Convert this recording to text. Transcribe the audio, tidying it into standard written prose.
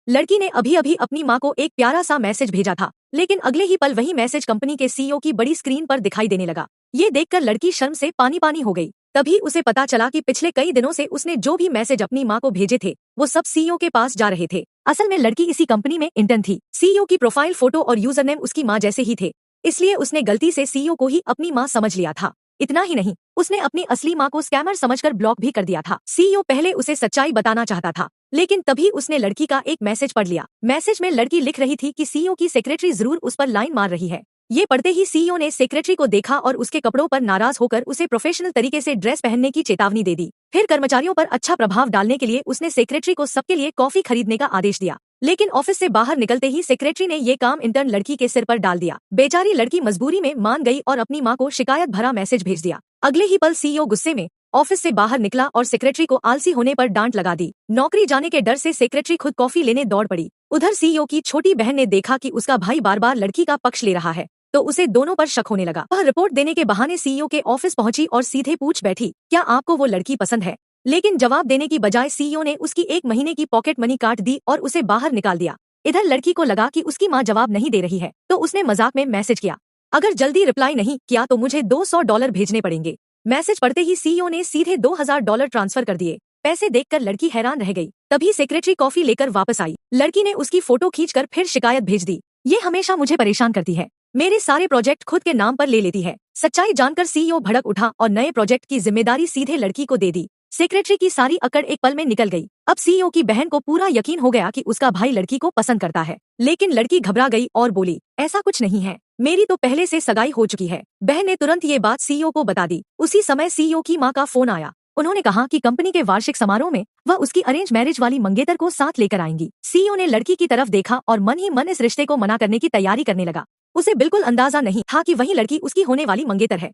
लड़की ने अभी अभी अपनी माँ को एक प्यारा सा मैसेज भेजा था, लेकिन अगले ही पल वही मैसेज कंपनी के सीईओ की बड़ी स्क्रीन पर दिखाई देने लगा। ये देखकर लड़की शर्म से पानी पानी हो गई। तभी उसे पता चला कि पिछले कई दिनों से उसने जो भी मैसेज अपनी माँ को भेजे थे वो सब सीईओ के पास जा रहे थे। असल में लड़की इसी कंपनी में इंटर्न थी। सीईओ की प्रोफाइल फोटो और यूजर नेम उसकी माँ जैसे ही थे, इसलिए उसने गलती से सीईओ को ही अपनी माँ समझ लिया था। इतना ही नहीं, उसने अपनी असली माँ को स्कैमर समझकर ब्लॉक भी कर दिया था। सीईओ पहले उसे सच्चाई बताना चाहता था, लेकिन तभी उसने लड़की का एक मैसेज पढ़ लिया। मैसेज में लड़की लिख रही थी कि सीईओ की सेक्रेटरी जरूर उस पर लाइन मार रही है। ये पढ़ते ही सीईओ ने सेक्रेटरी को देखा और उसके कपड़ों पर नाराज होकर उसे प्रोफेशनल तरीके से ड्रेस पहनने की चेतावनी दे दी। फिर कर्मचारियों पर अच्छा प्रभाव डालने के लिए उसने सेक्रेटरी को सबके लिए कॉफी खरीदने का आदेश दिया। लेकिन ऑफिस से बाहर निकलते ही सेक्रेटरी ने ये काम इंटर्न लड़की के सिर पर डाल दिया। बेचारी लड़की मजबूरी में मान गई और अपनी माँ को शिकायत भरा मैसेज भेज दिया। अगले ही पल सीईओ गुस्से में ऑफिस से बाहर निकला और सेक्रेटरी को आलसी होने पर डांट लगा दी। नौकरी जाने के डर से सेक्रेटरी खुद कॉफी लेने दौड़ पड़ी। उधर सीईओ की छोटी बहन ने देखा कि उसका भाई बार बार लड़की का पक्ष ले रहा है, तो उसे दोनों पर शक होने लगा। वह रिपोर्ट देने के बहाने सीईओ के ऑफिस पहुंची और सीधे पूछ बैठी, क्या आपको वो लड़की पसंद है? लेकिन जवाब देने की बजाय सीईओ ने उसकी 1 महीने की पॉकेट मनी काट दी और उसे बाहर निकाल दिया। इधर लड़की को लगा कि उसकी माँ जवाब नहीं दे रही है, तो उसने मजाक में मैसेज किया, अगर जल्दी रिप्लाई नहीं किया तो मुझे $200 भेजने पड़ेंगे। मैसेज पढ़ते ही सीईओ ने सीधे $2000 ट्रांसफर कर दिए। पैसे देखकर लड़की हैरान रह गई। तभी सेक्रेटरी कॉफी लेकर वापस आई। लड़की ने उसकी फोटो खींचकर फिर शिकायत भेज दी, ये हमेशा मुझे परेशान करती है, मेरे सारे प्रोजेक्ट खुद के नाम पर ले लेती है। सच्चाई जानकर सीईओ भड़क उठा और नए प्रोजेक्ट की जिम्मेदारी सीधे लड़की को दे दी। सेक्रेटरी की सारी अकड़ एक पल में निकल गई। अब सीईओ की बहन को पूरा यकीन हो गया कि उसका भाई लड़की को पसंद करता है। लेकिन लड़की घबरा गई और बोली, ऐसा कुछ नहीं है, मेरी तो पहले से सगाई हो चुकी है। बहन ने तुरंत ये बात सीईओ को बता दी। उसी समय सीईओ की माँ का फोन आया। उन्होंने कहा कि कंपनी के वार्षिक समारोह में वह उसकी अरेंज मैरिज वाली मंगेतर को साथ लेकर आएंगी। सीईओ ने लड़की की तरफ देखा और मन ही मन इस रिश्ते को मना करने की तैयारी करने लगा। उसे बिल्कुल अंदाजा नहीं था कि वही लड़की उसकी होने वाली मंगेतर है।